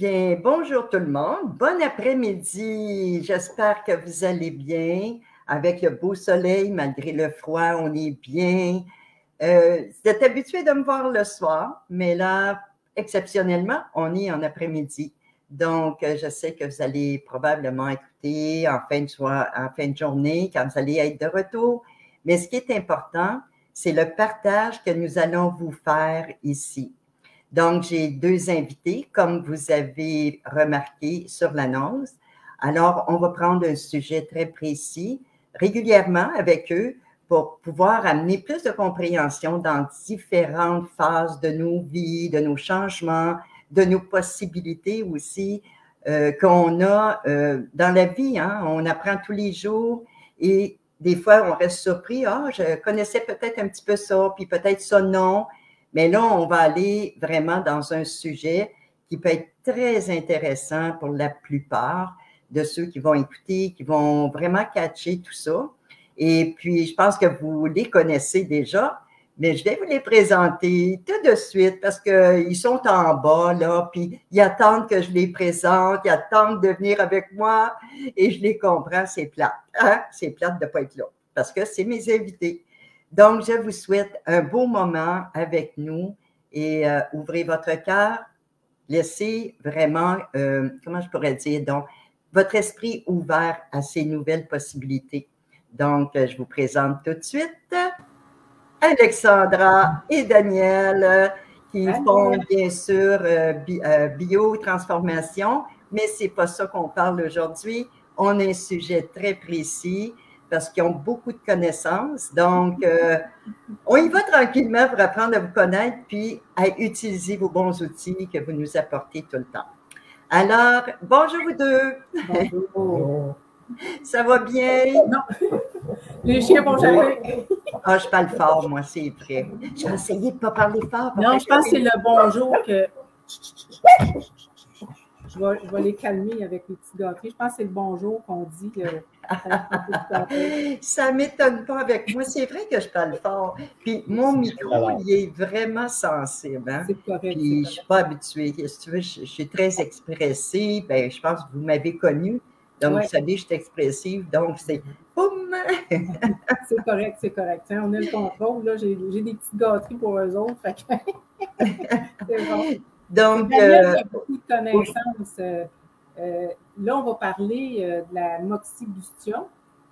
Bien, bonjour tout le monde. Bon après-midi. J'espère que vous allez bien. Avec le beau soleil, malgré le froid, on est bien. Vous êtes habitué de me voir le soir, mais là, exceptionnellement, on est en après-midi. Donc, je sais que vous allez probablement écouter en fin de journée, quand vous allez être de retour. Mais ce qui est important, c'est le partage que nous allons vous faire ici. Donc, j'ai deux invités, comme vous avez remarqué sur l'annonce. Alors, on va prendre un sujet très précis régulièrement avec eux pour pouvoir amener plus de compréhension dans différentes phases de nos vies, de nos changements, de nos possibilités aussi qu'on a dans la vie. Hein? On apprend tous les jours et des fois, on reste surpris. Ah, je connaissais peut-être un petit peu ça, puis peut-être ça, non. Mais là, on va aller vraiment dans un sujet qui peut être très intéressant pour la plupart de ceux qui vont écouter, qui vont vraiment catcher tout ça. Et puis, je pense que vous les connaissez déjà, mais je vais vous les présenter tout de suite parce qu'ils sont en bas, là, puis ils attendent que je les présente, ils attendent de venir avec moi et je les comprends, c'est plate. Hein? C'est plate de ne pas être là parce que c'est mes invités. Donc, je vous souhaite un beau moment avec nous et ouvrez votre cœur, laissez vraiment, comment je pourrais dire, donc, votre esprit ouvert à ces nouvelles possibilités. Donc, je vous présente tout de suite Alexandra et Daniel qui font bien sûr biotransformation, mais ce n'est pas ça qu'on parle aujourd'hui. On a un sujet très précis parce qu'ils ont beaucoup de connaissances. Donc, on y va tranquillement pour apprendre à vous connaître puis à utiliser vos bons outils que vous nous apportez tout le temps. Alors, bonjour vous deux. Bonjour. Ça va bien? Non. Les chiens vont jamais. Ah, je parle fort, moi, c'est vrai. Je vais essayer de ne pas parler fort. Non, je pense que c'est le bonjour que... Je vais les calmer avec les petits gâteries. Je pense que c'est le bonjour qu'on dit. Ça ne m'étonne pas avec moi. C'est vrai que je parle fort. Puis mon micro, il est vraiment sensible. Hein? C'est correct. Puis je ne suis pas habituée. Si tu veux, je suis très expressive. Ben, je pense que vous m'avez connue. Donc, vous savez, je suis expressive. Donc, c'est boum! C'est correct, c'est correct. Hein, on a le contrôle. Là, j'ai des petites gâteries pour eux autres. Fait que... c'est bon. Donc, Daniel a beaucoup de connaissances. Là, on va parler de la moxibustion,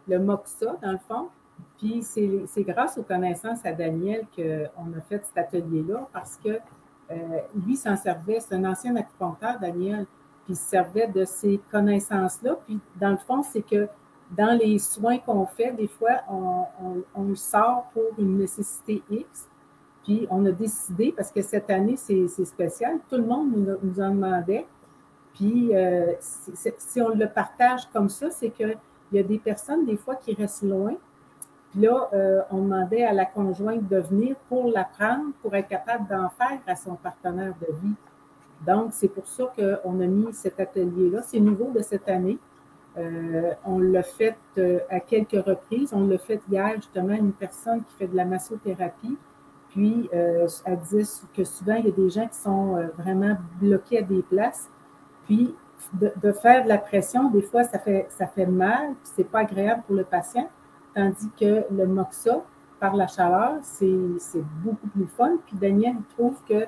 le moxa, dans le fond. Puis, c'est grâce aux connaissances à Daniel qu'on a fait cet atelier-là parce que lui s'en servait. C'est un ancien acupuncteur, Daniel, puis il se servait de ces connaissances-là. Puis, dans le fond, c'est que dans les soins qu'on fait, des fois, on sort pour une nécessité X. Puis, on a décidé, parce que cette année, c'est spécial, tout le monde nous en demandait. Puis, si on le partage comme ça, c'est qu'il y a des personnes, des fois, qui restent loin. Puis là, on demandait à la conjointe de venir pour l'apprendre, pour être capable d'en faire à son partenaire de vie. Donc, c'est pour ça qu'on a mis cet atelier-là. C'est nouveau de cette année. On l'a fait à quelques reprises. On l'a fait hier, justement, une personne qui fait de la massothérapie. Puis, elle disait que souvent, il y a des gens qui sont vraiment bloqués à des places. Puis, de faire de la pression, des fois, ça fait mal, puis c'est pas agréable pour le patient. Tandis que le moxa, par la chaleur, c'est beaucoup plus fun. Puis, Daniel, il trouve que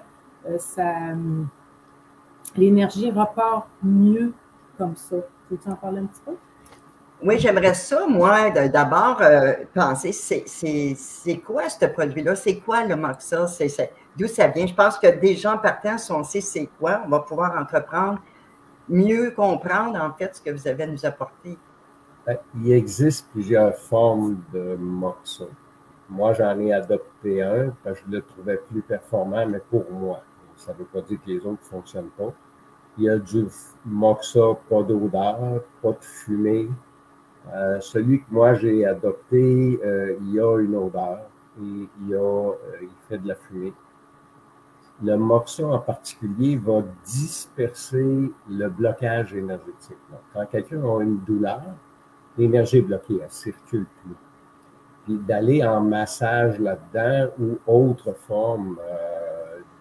l'énergie repart mieux comme ça. Peux-tu en parler un petit peu? Oui, j'aimerais ça, moi, d'abord penser, c'est quoi ce produit-là? C'est quoi le moxa? D'où ça vient? Je pense que des gens partant, si on sait c'est quoi, on va pouvoir entreprendre, mieux comprendre, en fait, ce que vous avez à nous apporter. Il existe plusieurs formes de moxa. Moi, j'en ai adopté un parce que je le trouvais plus performant, mais pour moi. Ça ne veut pas dire que les autres ne fonctionnent pas. Il y a du moxa, pas d'odeur, pas de fumée. Celui que moi j'ai adopté, il y a une odeur et il fait de la fumée. Le moxa en particulier va disperser le blocage énergétique. Donc, quand quelqu'un a une douleur, l'énergie est bloquée, elle ne circule plus. Puis d'aller en massage là-dedans ou autre forme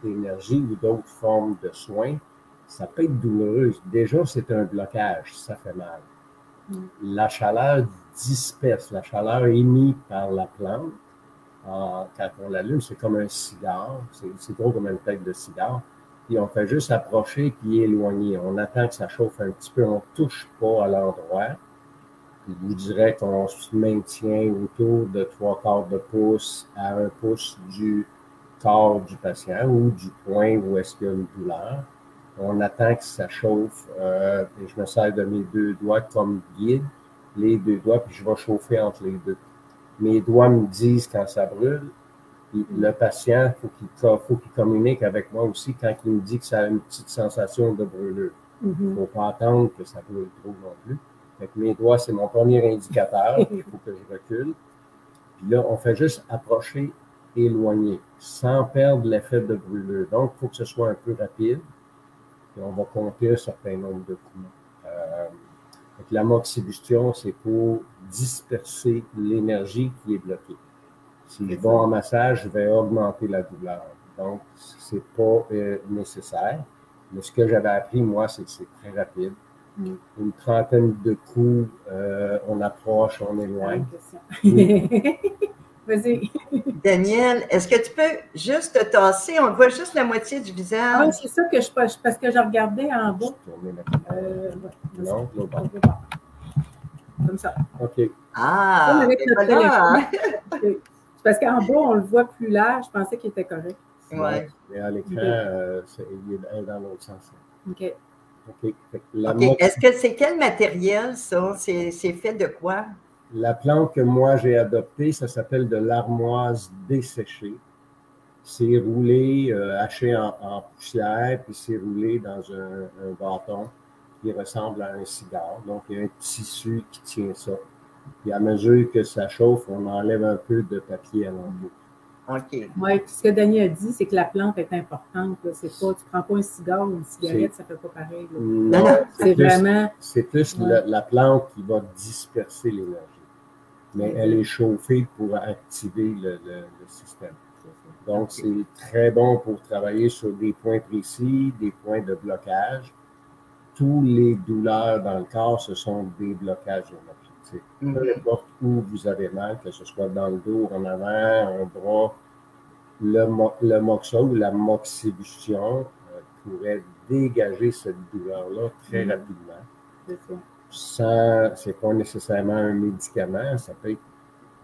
d'énergie ou d'autres formes de soins, ça peut être douloureux. Déjà, c'est un blocage, ça fait mal. La chaleur disperse, la chaleur émise par la plante, quand on l'allume, c'est comme un cigare, c'est gros comme une tête de cigare, puis on fait juste approcher puis éloigner. On attend que ça chauffe un petit peu, on ne touche pas à l'endroit. Je vous dirais qu'on se maintient autour de 3/4 de pouce à 1 pouce du corps du patient ou du point où est-ce qu'il y a une douleur. On attend que ça chauffe et je me sers de mes 2 doigts comme guide, les 2 doigts, puis je vais chauffer entre les 2. Mes doigts me disent quand ça brûle. Puis le patient, faut qu'il communique avec moi aussi quand il me dit que ça a une petite sensation de brûlure. Il ne faut pas attendre que ça brûle trop non plus. Fait que mes doigts, c'est mon premier indicateur. Il faut que je recule. Puis là, on fait juste approcher, éloigner, sans perdre l'effet de brûlure. Donc, il faut que ce soit un peu rapide. Puis on va compter un certain nombre de coups. La moxibustion, c'est pour disperser l'énergie qui est bloquée. Si je vais en massage, je vais augmenter la douleur. Donc, c'est pas nécessaire. Mais ce que j'avais appris, moi, c'est que c'est très rapide. Une trentaine de coups, on approche, on éloigne. Vas-y. Daniel, est-ce que tu peux juste te tasser? On voit juste la moitié du visage. Ah, c'est ça que parce que je regardais en bas. Non, l'autre bord. Comme ça. OK. Ah, avec notre voilà. téléphone. Parce qu'en bas, on le voit plus large. Je pensais qu'il était correct. Ouais. Mais à l'écran, il est dans l'autre sens. OK. OK. Est-ce que c'est quel matériel, ça? C'est fait de quoi? La plante que moi j'ai adoptée, ça s'appelle de l'armoise desséchée. C'est roulé, haché en poussière, puis c'est roulé dans un bâton qui ressemble à un cigare. Donc, il y a un tissu qui tient ça. Puis à mesure que ça chauffe, on enlève un peu de papier à l'entour. OK. Oui, ce que Daniel a dit, c'est que la plante est importante. Tu ne prends pas un cigare ou une cigarette, ça ne fait pas pareil. Non, c'est vraiment... C'est plus la plante qui va disperser l'énergie. Mais elle est chauffée pour activer le système. Donc, c'est très bon pour travailler sur des points précis, des points de blocage. Tous les douleurs dans le corps, ce sont des blocages énergétiques. Peu importe où vous avez mal, que ce soit dans le dos, en avant, un bras, le moxa ou la moxibustion pourrait dégager cette douleur-là très rapidement. C'est pas nécessairement un médicament, ça peut être...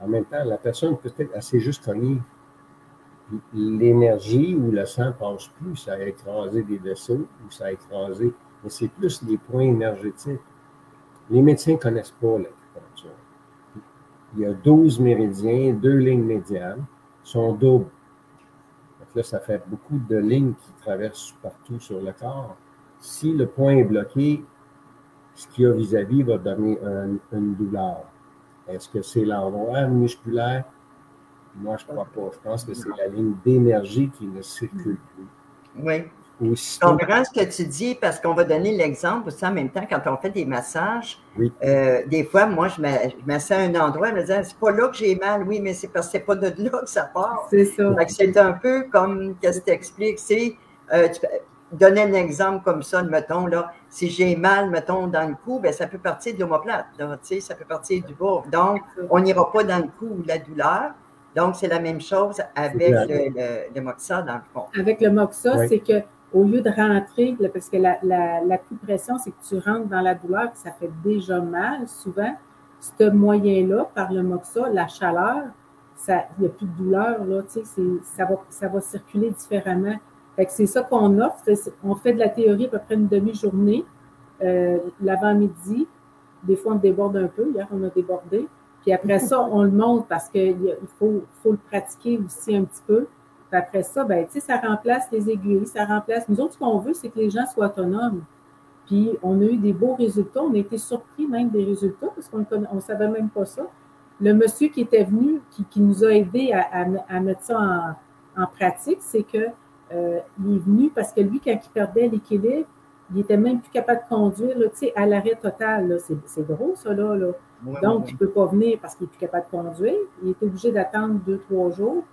En même temps, la personne peut-être assez juste cognée. L'énergie ou le sang passe plus, ça a écrasé des vaisseaux ou ça a écrasé, mais c'est plus les points énergétiques. Les médecins ne connaissent pas l'acupuncture. Il y a 12 méridiens, 2 lignes médianes, sont doubles. Donc là, ça fait beaucoup de lignes qui traversent partout sur le corps. Si le point est bloqué, ce qu'il y a vis-à-vis va donner une douleur. Est-ce que c'est l'endroit musculaire? Moi, je ne crois pas. Je pense que c'est la ligne d'énergie qui ne circule plus. Oui. Je comprends ce que tu dis parce qu'on va donner l'exemple aussi en même temps quand on fait des massages. Oui. Des fois, moi, je m'assieds à un endroit, je me dis, c'est pas là que j'ai mal. Oui, mais c'est parce que c'est pas de là que ça part. C'est ça. C'est un peu comme, qu'est-ce que tu expliques? C'est, donner un exemple comme ça, mettons, là, si j'ai mal, mettons, dans le cou, ben, ça peut partir de l'omoplate, ça peut partir du bas. Donc, on n'ira pas dans le cou ou la douleur. Donc, c'est la même chose avec le moxa, dans le fond. Avec le moxa, c'est qu'au lieu de rentrer, parce que l'acupression, c'est que tu rentres dans la douleur, ça fait déjà mal souvent. Ce moyen-là, par le moxa, la chaleur, il n'y a plus de douleur, là, ça va circuler différemment. Fait que c'est ça qu'on offre. On fait de la théorie à peu près une demi-journée, l'avant-midi. Des fois, on déborde un peu. Hier, on a débordé. Puis après ça, on le monte parce qu'il faut le pratiquer aussi un petit peu. Puis après ça, ben, ça remplace les aiguilles, ça remplace... Nous autres, ce qu'on veut, c'est que les gens soient autonomes. Puis on a eu des beaux résultats. On a été surpris même des résultats parce qu'on ne savait même pas ça. Le monsieur qui était venu, qui nous a aidés à mettre ça en pratique, c'est que il est venu parce que lui, quand il perdait l'équilibre, il était même plus capable de conduire, là, à l'arrêt total. Là, c'est gros, ça, là. Donc, il ne peut pas venir parce qu'il n'est plus capable de conduire. Il est obligé d'attendre 2-3 jours.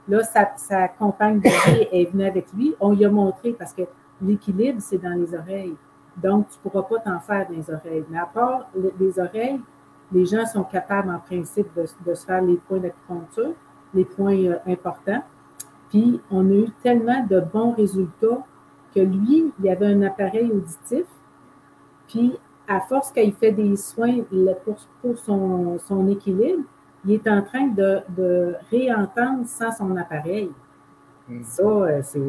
Là, sa compagne de vie est venue avec lui. On lui a montré parce que l'équilibre, c'est dans les oreilles. Donc, tu ne pourras pas t'en faire dans les oreilles. Mais à part les oreilles, les gens sont capables, en principe, de se faire les points d'acupuncture, les points importants. Puis, on a eu tellement de bons résultats que lui, il avait un appareil auditif. Puis, à force qu'il fait des soins pour son équilibre, il est en train de réentendre sans son appareil. Ça, c'est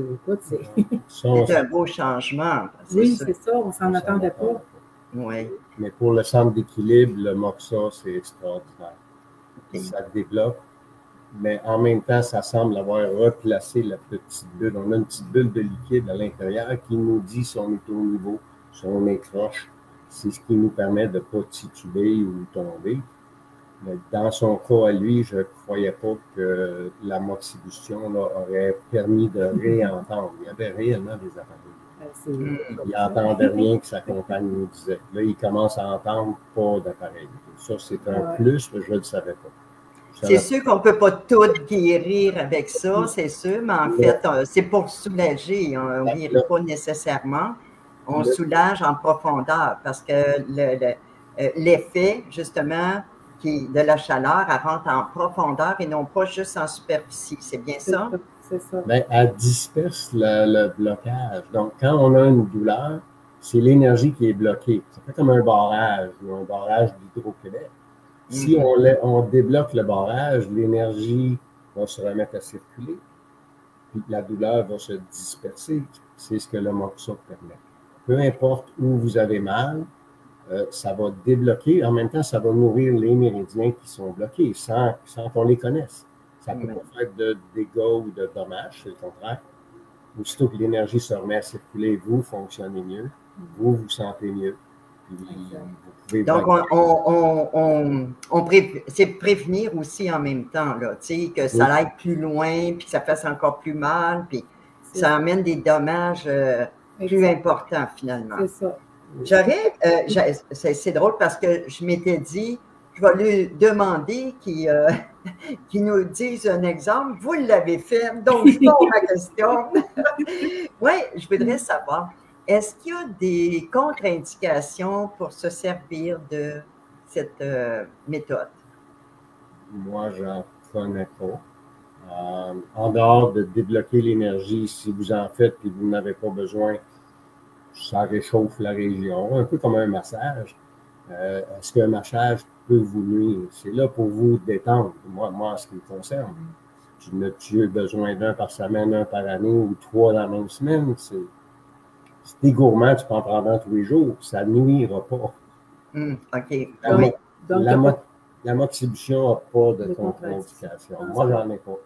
un beau changement. Oui, c'est ça, on ne s'en attendait pas. Oui. Mais pour le centre d'équilibre, le moxa, c'est extraordinaire. Ça développe, mais en même temps, ça semble avoir replacé la petite bulle. On a une petite bulle de liquide à l'intérieur qui nous dit si on est au niveau, si on est croche. C'est ce qui nous permet de ne pas tituber ou tomber. Mais dans son cas à lui, je ne croyais pas que la moxibustion aurait permis de réentendre. Il y avait réellement des appareils. Il n'entendait rien que sa compagne nous disait. Là, il commence à entendre pas d'appareil. Ça, c'est un plus, mais je ne le savais pas. C'est sûr qu'on ne peut pas tout guérir avec ça, c'est sûr, mais en fait, c'est pour soulager. On ne guérit pas nécessairement. On soulage en profondeur parce que l'effet, justement, de la chaleur, elle rentre en profondeur et non pas juste en superficie. C'est bien ça? C'est ça. Bien, elle disperse le blocage. Donc, quand on a une douleur, c'est l'énergie qui est bloquée. Ça fait comme un barrage ou un barrage d'Hydro-Québec. Si on débloque le barrage, l'énergie va se remettre à circuler, puis la douleur va se disperser. C'est ce que le moxa permet. Peu importe où vous avez mal, ça va débloquer. En même temps, ça va nourrir les méridiens qui sont bloqués sans qu'on les connaisse. Ça ne peut pas faire de dégâts ou de dommages, c'est le contraire. Aussitôt que l'énergie se remet à circuler, vous fonctionnez mieux, vous vous sentez mieux. Puis donc, c'est prévenir aussi en même temps, là, que ça aille plus loin, puis que ça fasse encore plus mal, puis ça amène des dommages plus importants finalement. C'est ça. C'est drôle parce que je m'étais dit, je vais lui demander qu'il nous dise un exemple. Vous l'avez fait, donc je pose ma question. Oui, je voudrais savoir, est-ce qu'il y a des contre-indications pour se servir de cette méthode? Moi, j'en connais pas. En dehors de débloquer l'énergie, si vous en faites et vous n'avez pas besoin, ça réchauffe la région, un peu comme un massage. Est-ce qu'un massage peut vous nuire? C'est là pour vous détendre. Moi, en ce qui me concerne, je n'ai besoin d'un par semaine, un par année ou 3 dans la même semaine. Si t'es gourmand, tu peux en prendre un tous les jours. Ça ne nuira pas. OK. La moxibustion n'a pas de contre-indication. Moi, j'en ai pas.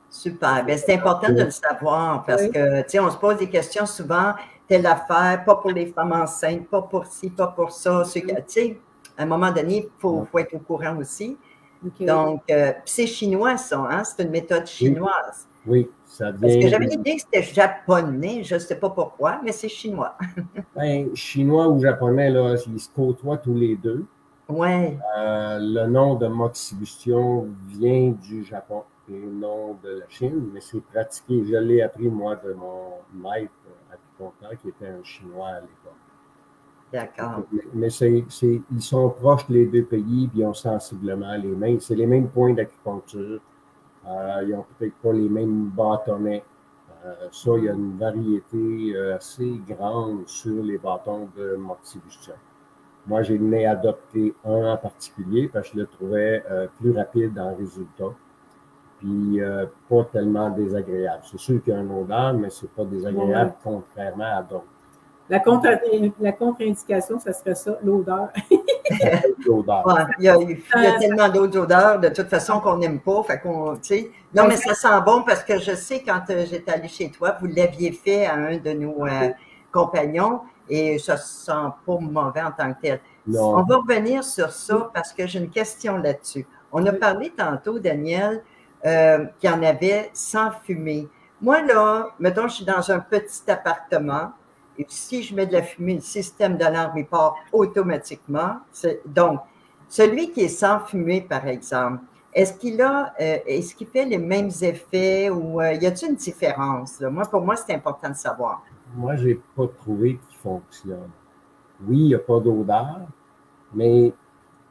Super. Bien, c'est important de le savoir parce que, tu sais, on se pose des questions souvent, telle affaire, pas pour les femmes enceintes, pas pour ci, pas pour ça. Tu sais, à un moment donné, il faut être au courant aussi. Donc, c'est chinois, ça, hein? C'est une méthode chinoise. Oui, ça vient. Parce que j'avais l'idée que c'était japonais, je ne sais pas pourquoi, mais c'est chinois. Ben, chinois ou japonais, là, ils se côtoient tous les deux. Oui. Le nom de moxibustion vient du Japon et non de la Chine, mais c'est pratiqué. Je l'ai appris, moi, de mon maître acupuncteur qui était un Chinois à l'époque. D'accord. Mais ils sont proches, les deux pays, puis ils ont sensiblement les mêmes. C'est les mêmes points d'acupuncture. Ils n'ont peut-être pas les mêmes bâtonnets. Ça, il y a une variété assez grande sur les bâtons de moxibustion. Moi, j'ai né adopté un en particulier parce que je le trouvais plus rapide en résultat. Puis pas tellement désagréable. C'est sûr qu'il y a une odeur, mais c'est pas désagréable contrairement à d'autres. La contre-indication, ça serait ça, l'odeur. Ouais, il y a tellement d'autres odeurs, de toute façon, qu'on n'aime pas. Fait qu'on, tu sais, non, mais ça sent bon parce que je sais, quand j'étais allée chez toi, vous l'aviez fait à un de nos compagnons et ça ne sent pas mauvais en tant que tel. Non. On va revenir sur ça parce que j'ai une question là-dessus. On a parlé tantôt, Daniel, qu'il y en avait sans fumée. Moi, là, mettons, je suis dans un petit appartement. Et si je mets de la fumée, le système d'alarme il part automatiquement. Donc, celui qui est sans fumée, par exemple, est-ce qu'il fait les mêmes effets ou y a-t-il une différence? Là? Pour moi, c'est important de savoir. moi, je n'ai pas trouvé qu'il fonctionne. Oui, il n'y a pas d'odeur, mais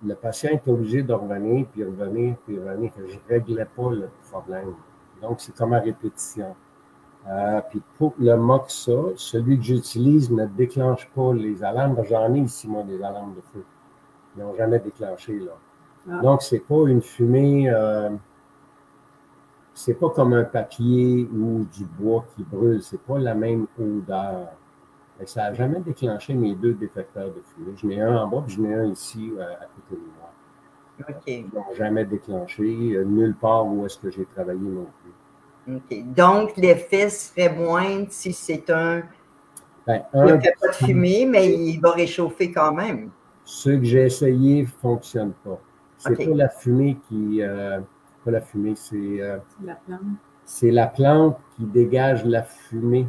le patient est obligé de revenir, puis revenir, puis revenir. Je ne réglais pas le problème. Donc, c'est comme à répétition. Puis pour le Moxa, celui que j'utilise ne déclenche pas les alarmes. J'en ai ici, moi, des alarmes de feu. Ils n'ont jamais déclenché, là. Ah. Donc, c'est pas une fumée, c'est pas comme un papier ou du bois qui brûle. C'est pas la même odeur. Mais ça n'a jamais déclenché mes 2 détecteurs de fumée. J'en ai un en bas, puis j'en ai un ici à côté de moi. OK. Ils n'ont jamais déclenché, nulle part où est-ce que j'ai travaillé non plus. OK. Donc, l'effet serait moindre si c'est un... il ne fait pas de fumée, mais il va réchauffer quand même. Ceux que j'ai essayés ne fonctionnent pas. C'est pas la fumée qui... pas la fumée, c'est... la plante. C'est la plante qui dégage la fumée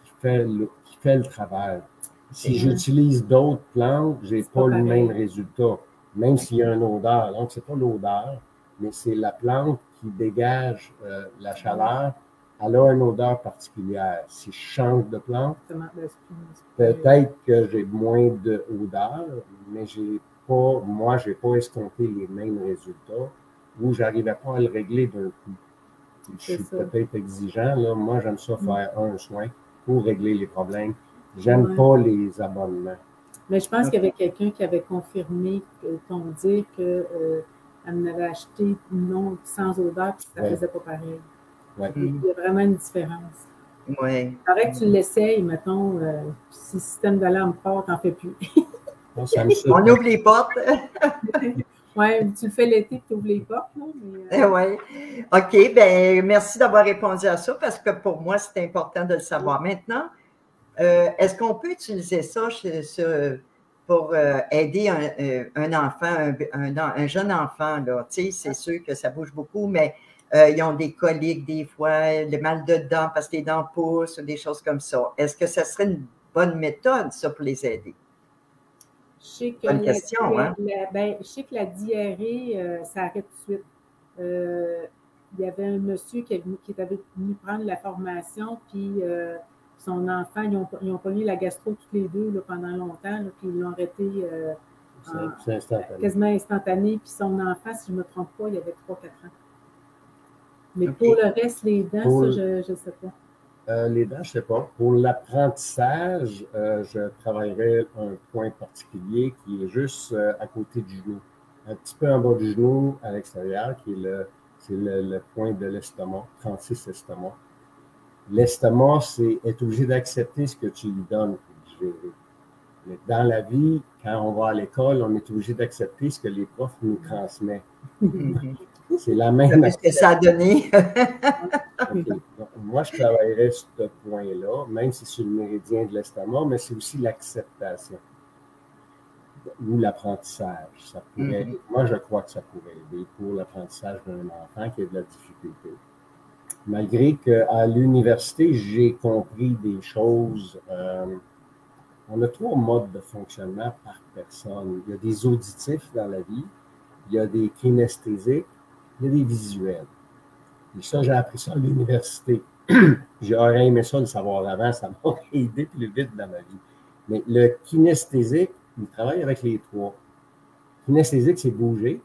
qui fait le travail. Si j'utilise d'autres plantes, je n'ai pas le même résultat, même s'il y a une odeur. Donc, ce n'est pas l'odeur, mais c'est la plante qui dégage la chaleur. Elle a une odeur particulière. Si je change de plante, peut-être que j'ai moins d'odeur, mais moi, je n'ai pas escompté les mêmes résultats ou je n'arrivais pas à le régler d'un coup. Je suis peut-être exigeant. Là. Moi, j'aime ça faire un soin pour régler les problèmes. J'aime pas les abonnements. Mais je pense qu'il y avait quelqu'un qui avait confirmé ton dire qu'elle en avait acheté non sans odeur puis ça ne faisait pas pareil. Ouais. Il y a vraiment une différence. Oui. Il paraît que tu l'essayes, mettons, si le système d'alarme part, tu n'en fais plus. Non, on ouvre les portes. Oui, tu le fais l'été, tu ouvres les portes. Oui. OK, bien, merci d'avoir répondu à ça parce que pour moi, c'est important de le savoir. Maintenant, est-ce qu'on peut utiliser ça pour aider un enfant, un jeune enfant? Là? Tu sais, c'est sûr que ça bouge beaucoup, mais ils ont des coliques des fois, le mal de dents parce que les dents poussent, des choses comme ça. Est-ce que ça serait une bonne méthode, ça, pour les aider? Bonne question, hein? Je sais que la diarrhée, ça arrête tout de suite. Il y avait un monsieur qui était venu prendre la formation, puis son enfant, ils ont pogné la gastro tous les deux là, pendant longtemps, là, puis ils l'ont arrêté quasiment instantané. Puis son enfant, si je ne me trompe pas, il avait 3-4 ans. Mais pour le reste, les dents, ça, je ne sais pas. Les dents, je ne sais pas. Pour l'apprentissage, je travaillerai un point particulier qui est juste à côté du genou. Un petit peu en bas du genou, à l'extérieur, qui est le point de l'estomac, 36 estomac. L'estomac, c'est être obligé d'accepter ce que tu lui donnes pour digérer. Mais dans la vie, quand on va à l'école, on est obligé d'accepter ce que les profs nous transmettent. C'est la même. Qu'est-ce que ça a donné? Okay. Donc, moi, je travaillerais sur ce point-là, même si c'est sur le méridien de l'estomac, mais c'est aussi l'acceptation ou l'apprentissage. Ça pourrait, moi, je crois que ça pourrait aider pour l'apprentissage d'un enfant qui a de la difficulté. Malgré qu'à l'université, j'ai compris des choses. On a 3 modes de fonctionnement par personne. Il y a des auditifs dans la vie, il y a des kinesthésiques, il y a des visuels. Et ça, j'ai appris ça à l'université. J'aurais aimé ça le savoir avant, ça m'aurait aidé plus vite dans ma vie. Mais le kinesthésique, il travaille avec les 3. Kinesthésique, c'est bouger.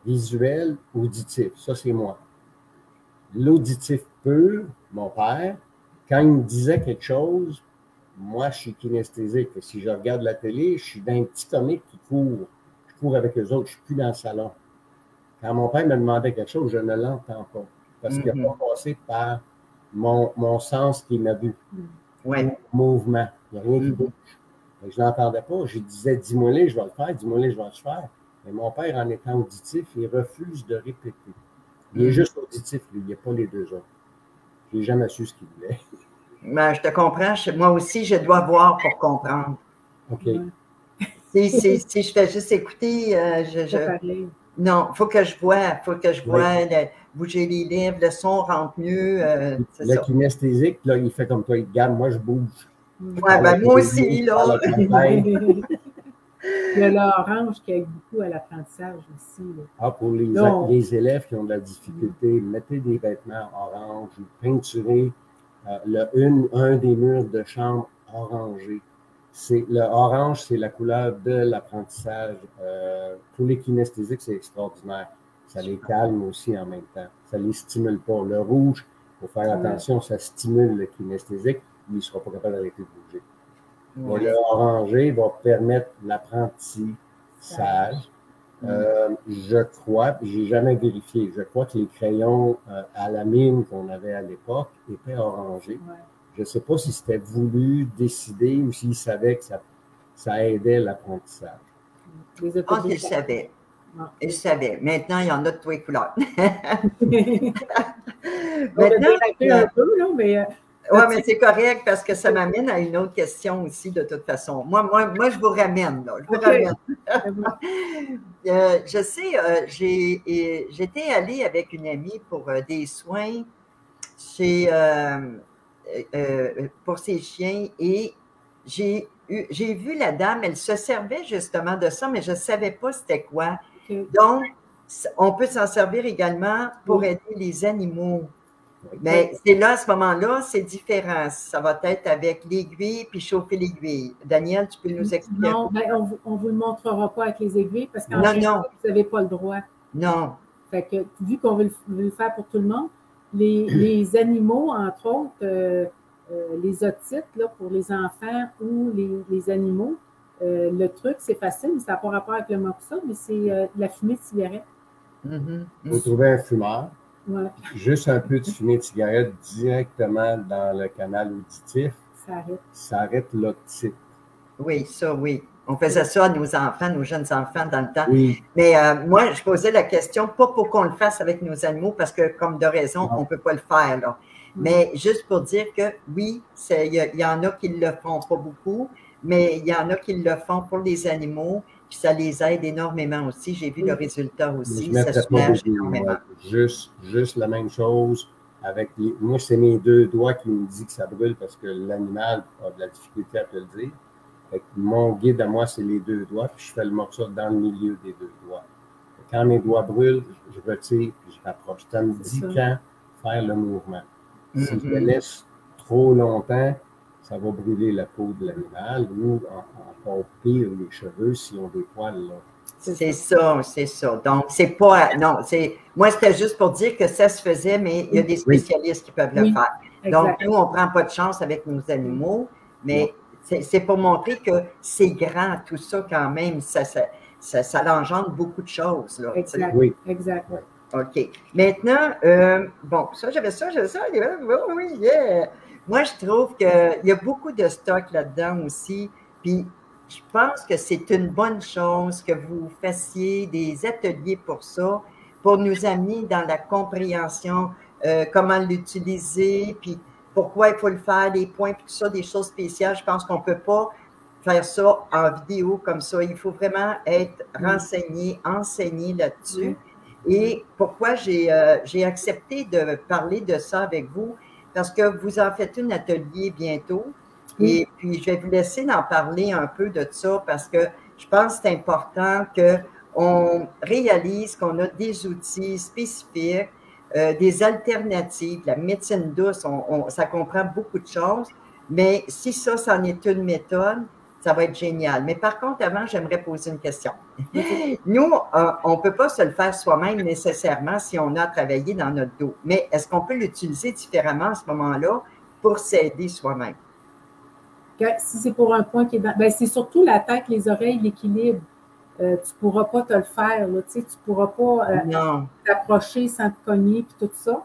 Visuel, auditif, ça c'est moi. L'auditif pur, mon père, quand il me disait quelque chose, moi je suis kinesthésique. Si je regarde la télé, je suis dans un petit comique qui court. Je cours avec eux autres, je ne suis plus dans le salon. Quand mon père me demandait quelque chose, je ne l'entends pas. Parce qu'il n'a pas passé par mon sens qui m'a vu. Ouais. Mouvement. Il n'y a rien qui bouge. Je ne l'entendais pas. Je disais, dis-moi-les, je vais le faire. Dis-moi-les, je vais le faire. Mais mon père, en étant auditif, il refuse de répéter. Il est juste auditif, lui. Il n'y a pas les 2 autres. Je n'ai jamais su ce qu'il voulait. Ben, je te comprends. Moi aussi, je dois voir pour comprendre. OK. Si je fais juste écouter, non, il faut que je vois. Il faut que je vois bouger les lèvres, le son rentre mieux. Le kinesthésique, là, il fait comme toi, il te garde, moi je bouge. Oui, ben moi aussi, là. Il y a l'orange qui aide beaucoup à l'apprentissage aussi. Là. Ah, pour les élèves qui ont de la difficulté, mettez des vêtements orange ou peinturez un des murs de chambre orangé. Le orange, c'est la couleur de l'apprentissage. Pour les kinesthésiques, c'est extraordinaire. Ça les calme aussi en même temps. Ça ne les stimule pas. Le rouge, il faut faire attention, ça stimule le kinesthésique, mais il ne sera pas capable d'arrêter de bouger. Mais le orangé va permettre l'apprentissage. Je crois, je n'ai jamais vérifié, je crois que les crayons à la mine qu'on avait à l'époque étaient orangés. Ouais. Je ne sais pas si c'était voulu, décidé ou s'ils savaient que ça aidait l'apprentissage. Ils savaient. Ils savaient. Maintenant, il y en a de toutes les couleurs. Oui, mais c'est correct parce que ça m'amène à une autre question aussi, de toute façon. Moi je vous ramène, là. Je vous ramène. Je sais, j'étais allée avec une amie pour des soins pour ses chiens et j'ai vu la dame, elle se servait justement de ça, mais je ne savais pas c'était quoi. Okay. Donc, on peut s'en servir également pour aider les animaux. Mais c'est là, à ce moment-là, c'est différent. Ça va être avec l'aiguille puis chauffer l'aiguille. Daniel, tu peux nous expliquer? Non, ben, on ne vous le montrera pas avec les aiguilles parce qu'en général, vous n'avez pas le droit. Non. Fait que, vu qu'on veut le faire pour tout le monde, les animaux, entre autres, les otites, là, pour les enfants ou les animaux, le truc, c'est facile, mais ça n'a pas rapport avec le moxa, mais c'est la fumée de cigarette. Il faut trouver un fumeur. Ouais. Juste un peu de fumée de cigarette directement dans le canal auditif. Ça arrête l'otite. Oui, ça, oui. On faisait ça à nos enfants, nos jeunes enfants dans le temps. Oui. Mais moi, je posais la question, pas pour qu'on le fasse avec nos animaux, parce que, comme de raison, on ne peut pas le faire, là. Mais juste pour dire que, oui, il y en a qui ne le font pas beaucoup, mais il y en a qui le font pour les animaux. Puis ça les aide énormément aussi. J'ai vu le résultat aussi. Ça soulage énormément. Juste la même chose avec moi, c'est mes 2 doigts qui me disent que ça brûle parce que l'animal a de la difficulté à te le dire. Fait que mon guide à moi, c'est les 2 doigts, puis je fais le morceau dans le milieu des 2 doigts. Quand mes doigts brûlent, je retire puis je rapproche. Ça me dit quand faire le mouvement. Si je le laisse trop longtemps, ça va brûler la peau de l'animal ou encore pire, les cheveux s'ils ont des poils. Là. C'est ça. Donc, c'est pas... Non, moi, c'était juste pour dire que ça se faisait, mais il y a des spécialistes qui peuvent le faire. Exactement. Donc, nous, on ne prend pas de chance avec nos animaux, mais c'est pour montrer que c'est grand, tout ça, quand même. Ça engendre beaucoup de choses. Là, exact. Exact. OK. Maintenant, bon, j'avais ça. Oui, yeah. Moi, je trouve qu'il y a beaucoup de stock là-dedans aussi. Puis, je pense que c'est une bonne chose que vous fassiez des ateliers pour ça, pour nous amener dans la compréhension, comment l'utiliser, puis pourquoi il faut le faire, les points, puis tout ça, des choses spéciales. Je pense qu'on ne peut pas faire ça en vidéo comme ça. Il faut vraiment être renseigné, enseigné là-dessus. Et pourquoi j'ai accepté de parler de ça avec vous? Parce que vous en faites un atelier bientôt. Et puis, je vais vous laisser en parler un peu de ça parce que je pense que c'est important qu'on réalise qu'on a des outils spécifiques, des alternatives. La médecine douce, ça comprend beaucoup de choses, mais si ça, c'en est une méthode, ça va être génial. Mais par contre, avant, j'aimerais poser une question. Nous, on ne peut pas se le faire soi-même nécessairement si on a travaillé dans notre dos. Mais est-ce qu'on peut l'utiliser différemment à ce moment-là pour s'aider soi-même? Si c'est pour un point qui est dans... Ben, c'est surtout la tête, les oreilles, l'équilibre. Tu ne pourras pas te le faire. Là, tu ne pourras pas t'approcher sans te cogner et tout ça.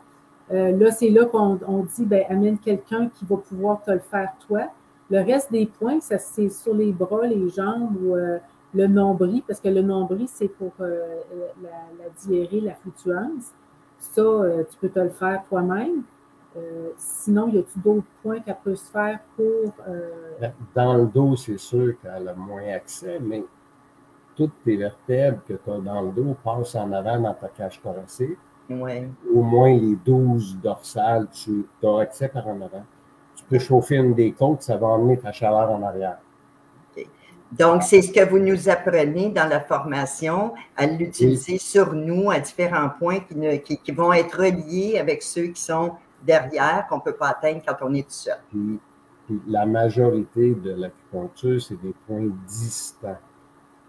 Là, c'est là qu'on dit, ben, amène quelqu'un qui va pouvoir te le faire toi. Le reste des points, ça, c'est sur les bras, les jambes ou le nombril, parce que le nombril, c'est pour la diarrhée, la fluctuance. Ça, tu peux te le faire toi-même. Sinon, y a-t-il d'autres points qu'elle peut se faire pour... Dans le dos, c'est sûr qu'elle a moins accès, mais toutes tes vertèbres que tu as dans le dos passent en avant dans ta cage thoracique. Ouais. Au moins les 12 dorsales, tu as accès par en avant. Tu peux chauffer une des côtes, ça va emmener ta chaleur en arrière. Okay. Donc, c'est ce que vous nous apprenez dans la formation, à l'utiliser sur nous à différents points qui vont être reliés avec ceux qui sont derrière qu'on ne peut pas atteindre quand on est tout seul. Puis la majorité de l'acupuncture, c'est des points distants.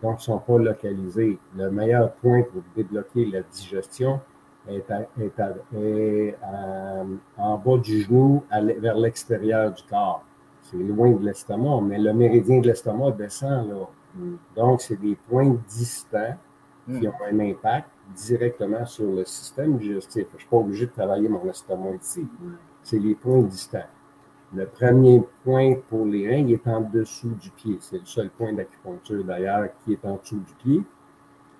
Donc, ils ne sont pas localisés. Le meilleur point pour débloquer la digestion est en bas du genou vers l'extérieur du corps. C'est loin de l'estomac, mais le méridien de l'estomac descend là. Donc, c'est des points distants qui ont un impact directement sur le système digestif. Je ne suis pas obligé de travailler mon estomac ici. C'est les points distants. Le premier point pour les reins, il est en dessous du pied. C'est le seul point d'acupuncture d'ailleurs qui est en dessous du pied.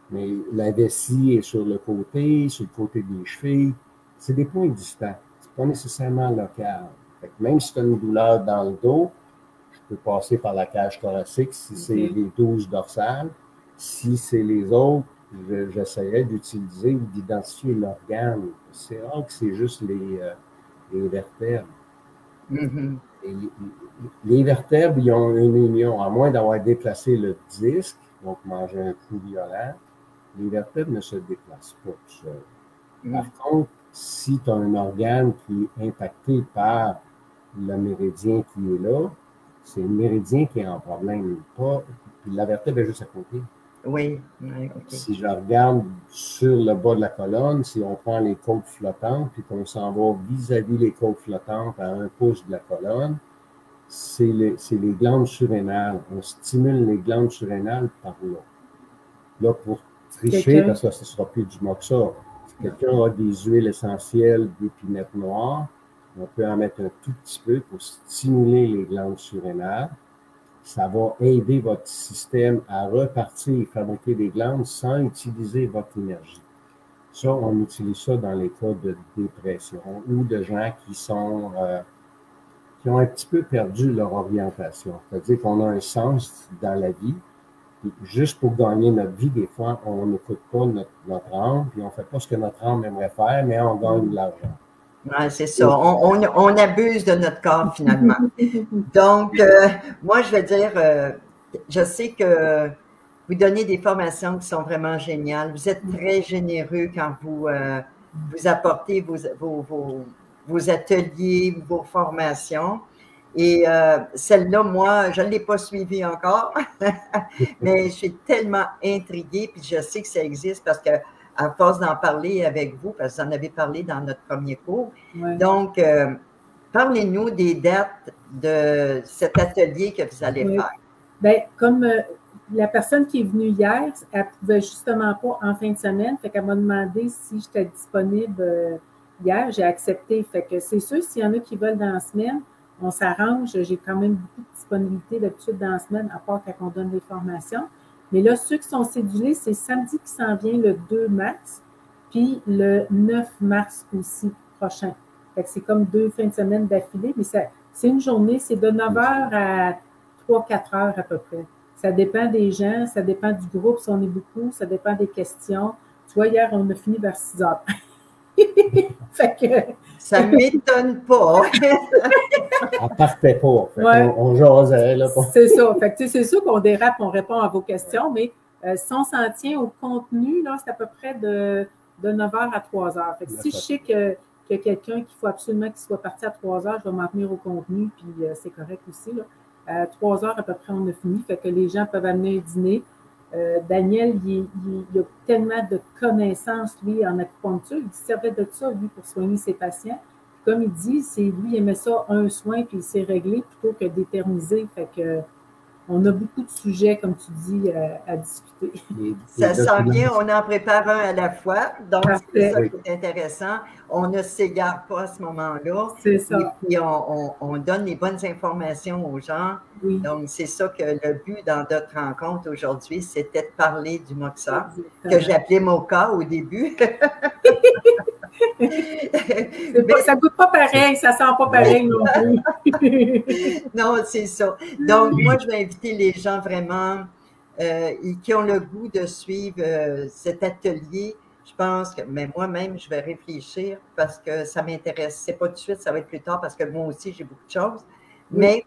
Mais la vessie est sur le côté des chevilles. C'est des points distants. C'est pas nécessairement local. Fait que même si tu as une douleur dans le dos, je peux passer par la cage thoracique si c'est les 12 dorsales. Si c'est les autres, j'essaierai d'utiliser ou d'identifier l'organe. C'est rare que c'est juste les vertèbres. Et les vertèbres, ils ont une union, à moins d'avoir déplacé le disque, donc manger un coup violent, les vertèbres ne se déplacent pas tout seuls. Par contre, si tu as un organe qui est impacté par le méridien qui est là, c'est le méridien qui est en problème, pas, puis la vertèbre est juste à côté. Oui, okay. Si je regarde sur le bas de la colonne, si on prend les côtes flottantes, puis qu'on s'en va vis-à-vis les côtes flottantes à 1 pouce de la colonne, c'est les glandes surrénales. On stimule les glandes surrénales par là. Là, pour tricher, parce que ce ne sera plus du moxa. Si quelqu'un a des huiles essentielles d'épinette noire, on peut en mettre un tout petit peu pour stimuler les glandes surrénales. Ça va aider votre système à repartir et fabriquer des glandes sans utiliser votre énergie. Ça, on utilise ça dans les cas de dépression ou de gens qui ont un petit peu perdu leur orientation. C'est-à-dire qu'on a un sens dans la vie. Puis juste pour gagner notre vie, des fois, on n'écoute pas notre âme, puis on ne fait pas ce que notre âme aimerait faire, mais on gagne de l'argent. Ouais, c'est ça. On abuse de notre corps, finalement. Donc, moi, je vais dire, je sais que vous donnez des formations qui sont vraiment géniales. Vous êtes très généreux quand vous apportez vos ateliers, vos formations. Et celle-là, moi, je ne l'ai pas suivie encore, mais je suis tellement intriguée, puis je sais que ça existe parce que à force d'en parler avec vous, parce que vous en avez parlé dans notre premier cours. Ouais. Donc, parlez-nous des dates de cet atelier que vous allez faire. Bien, comme la personne qui est venue hier, elle ne pouvait justement pas en fin de semaine, fait qu'elle m'a demandé si j'étais disponible hier. J'ai accepté. Fait que c'est sûr, s'il y en a qui veulent dans la semaine, on s'arrange. J'ai quand même beaucoup de disponibilité d'habitude dans la semaine, à part quand on donne des formations. Mais là, ceux qui sont cédulés, c'est samedi qui s'en vient le 2 mars, puis le 9 mars aussi prochain. Fait que c'est comme 2 fins de semaine d'affilée, mais c'est une journée, c'est de 9h à 3-4 heures à peu près. Ça dépend des gens, ça dépend du groupe, si on est beaucoup, ça dépend des questions. Tu vois, hier, on a fini vers 6 heures. Fait que... Ça ne m'étonne pas. On partait pas. On jasait. C'est ça. Fait que, c'est sûr qu'on dérape, on répond à vos questions, mais si on s'en tient au contenu, là, c'est à peu près de 9h à 3h. Fait que si je sais qu'il y a quelqu'un qu'il faut absolument qu'il soit parti à 3h, je vais m'en tenir au contenu, puis c'est correct aussi. Là. À 3h à peu près, on a fini. Fait que les gens peuvent amener un dîner. Daniel, il a tellement de connaissances, lui, en acupuncture. Il servait de ça, lui, pour soigner ses patients. Comme il dit, lui, il aimait ça, un soin, puis il s'est réglé plutôt que d'éterniser. Fait que on a beaucoup de sujets, comme tu dis, à discuter. Ça s'en vient, on en prépare un à la fois. Donc, c'est ça qui est intéressant. On ne s'égare pas à ce moment-là. C'est ça. Et puis, on donne les bonnes informations aux gens. Oui. Donc, c'est ça que le but dans notre rencontre aujourd'hui, c'était de parler du moxa, que j'appelais mocha au début. Ça ne goûte pas pareil, ça ne sent pas pareil non plus. Non, c'est ça. Donc, moi, je vais inviter les gens vraiment qui ont le goût de suivre cet atelier. Je pense que, mais moi-même, je vais réfléchir parce que ça m'intéresse. C'est pas tout de suite, ça va être plus tard parce que moi aussi, j'ai beaucoup de choses. Mais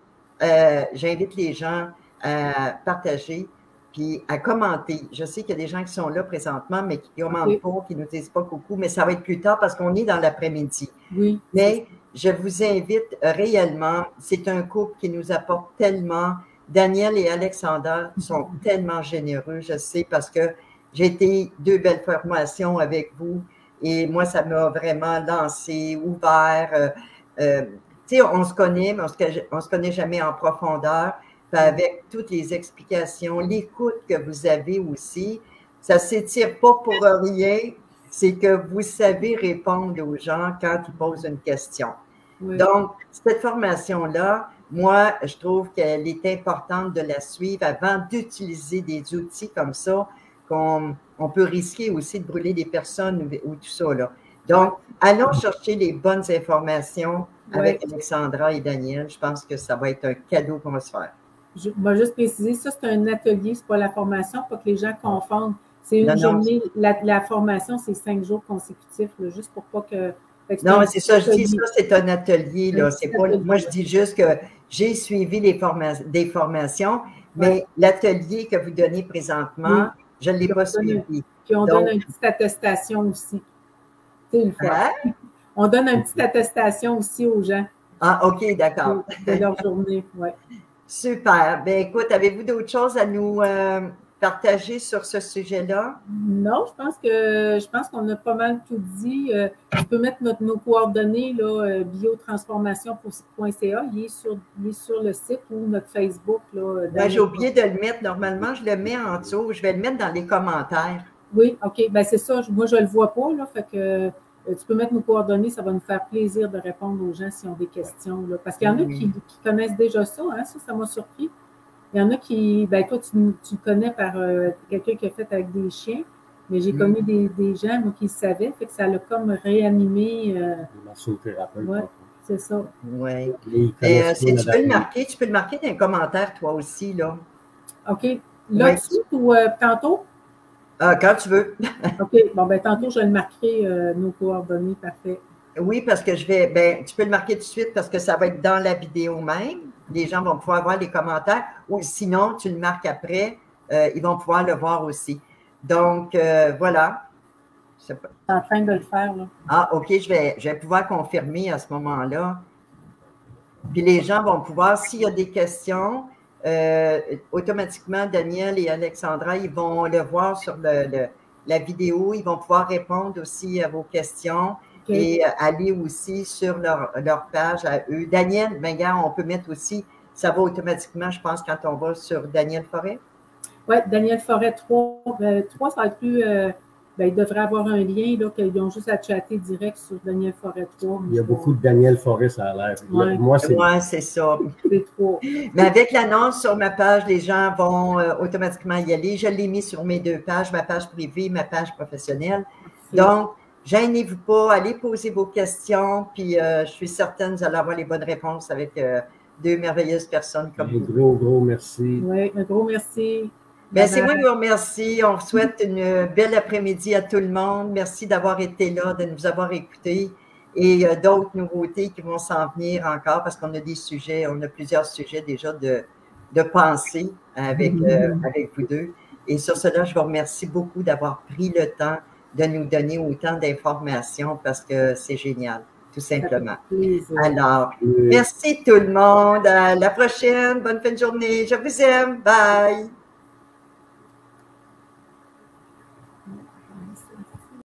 j'invite les gens à partager puis à commenter. Je sais qu'il y a des gens qui sont là présentement, mais qui ne commentent pas, qui ne nous disent pas coucou, mais ça va être plus tard parce qu'on est dans l'après-midi. Oui. Mais je vous invite réellement, c'est un couple qui nous apporte tellement. Daniel et Alexandra sont tellement généreux, je sais, parce que j'ai été 2 belles formations avec vous et moi, ça m'a vraiment lancé, ouvert. Tu sais, on se connaît, mais on se connaît jamais en profondeur. Puis avec toutes les explications, l'écoute que vous avez aussi, ça ne s'étire pas pour rien, c'est que vous savez répondre aux gens quand ils posent une question. Oui. Donc, cette formation-là, moi, je trouve qu'elle est importante de la suivre avant d'utiliser des outils comme ça, qu'on peut risquer aussi de brûler des personnes ou tout ça, là. Donc, allons chercher les bonnes informations avec Alexandra et Daniel. Je pense que ça va être un cadeau qu'on va se faire. Je vais juste préciser, ça, c'est un atelier, c'est pas la formation, pas que les gens confondent. C'est une journée, la formation, c'est 5 jours consécutifs, là, juste pour pas que... Non, c'est ça, je dis ça, c'est un atelier, là. C'est pas, moi, je dis juste que j'ai suivi des formations, mais l'atelier que vous donnez présentement, je ne l'ai pas suivi. Puis on donne une petite attestation aussi. C'est une fois. On donne une petite attestation aussi aux gens. Ah, OK, d'accord. De leur journée, oui. Super. Bien, écoute, avez-vous d'autres choses à nous partager sur ce sujet-là? Non, je pense qu'on a pas mal tout dit. Tu peux mettre nos coordonnées, là, biotransformation.ca. Il est sur le site ou notre Facebook. Ben, j'ai oublié de le mettre. Normalement, je le mets en dessous. Je vais le mettre dans les commentaires. Oui, OK. Ben, c'est ça. Moi, je ne le vois pas. Là, fait que tu peux mettre nos coordonnées. Ça va nous faire plaisir de répondre aux gens s'ils ont des questions. Là. Parce qu'il y en a qui connaissent déjà ça. Hein, ça m'a surpris. Il y en a qui, ben toi, tu connais par quelqu'un qui a fait avec des chiens, mais j'ai connu des gens, moi, qui le savaient, fait que ça l'a comme réanimé. Massothérapeute. Oui, c'est ça. Oui. Si tu peux le marquer dans un commentaire, toi aussi, là. OK. Là, dessus ou tantôt? Quand tu veux. OK. Bon, ben tantôt, je le marquerai, nos coordonnées, parfait. Oui, parce que tu peux le marquer tout de suite parce que ça va être dans la vidéo même. Les gens vont pouvoir voir les commentaires ou sinon, tu le marques après, ils vont pouvoir le voir aussi. Donc, voilà. Je suis en train de le faire, là. Ah, OK, je vais pouvoir confirmer à ce moment-là. Puis les gens vont pouvoir, s'il y a des questions, automatiquement, Daniel et Alexandra, ils vont le voir sur la vidéo. Ils vont pouvoir répondre aussi à vos questions. Okay. Et aller aussi sur leur page à eux. Daniel, ben, gars, on peut mettre aussi, ça va automatiquement, je pense, quand on va sur Daniel Forêt. Oui, Daniel Forêt 3. 3, ça va être plus. Il devrait avoir un lien, là, qu'ils ont juste à chatter direct sur Daniel Forêt 3. Il y a beaucoup de Daniel Forêt, ça a l'air. Ouais. Moi, c'est ça. C'est 3. Mais avec l'annonce sur ma page, les gens vont automatiquement y aller. Je l'ai mis sur mes 2 pages, ma page privée, ma page professionnelle. Donc, gênez-vous pas, allez poser vos questions, puis je suis certaine que vous allez avoir les bonnes réponses avec 2 merveilleuses personnes comme vous. Gros merci. Oui, un gros merci. Bien, c'est moi qui vous remercie. On vous souhaite une belle après-midi à tout le monde. Merci d'avoir été là, de nous avoir écoutés et d'autres nouveautés qui vont s'en venir encore parce qu'on a des sujets, on a plusieurs sujets déjà de pensée avec vous deux. Et sur cela, je vous remercie beaucoup d'avoir pris le temps de nous donner autant d'informations parce que c'est génial, tout simplement. Alors, merci tout le monde. À la prochaine. Bonne fin de journée. Je vous aime. Bye.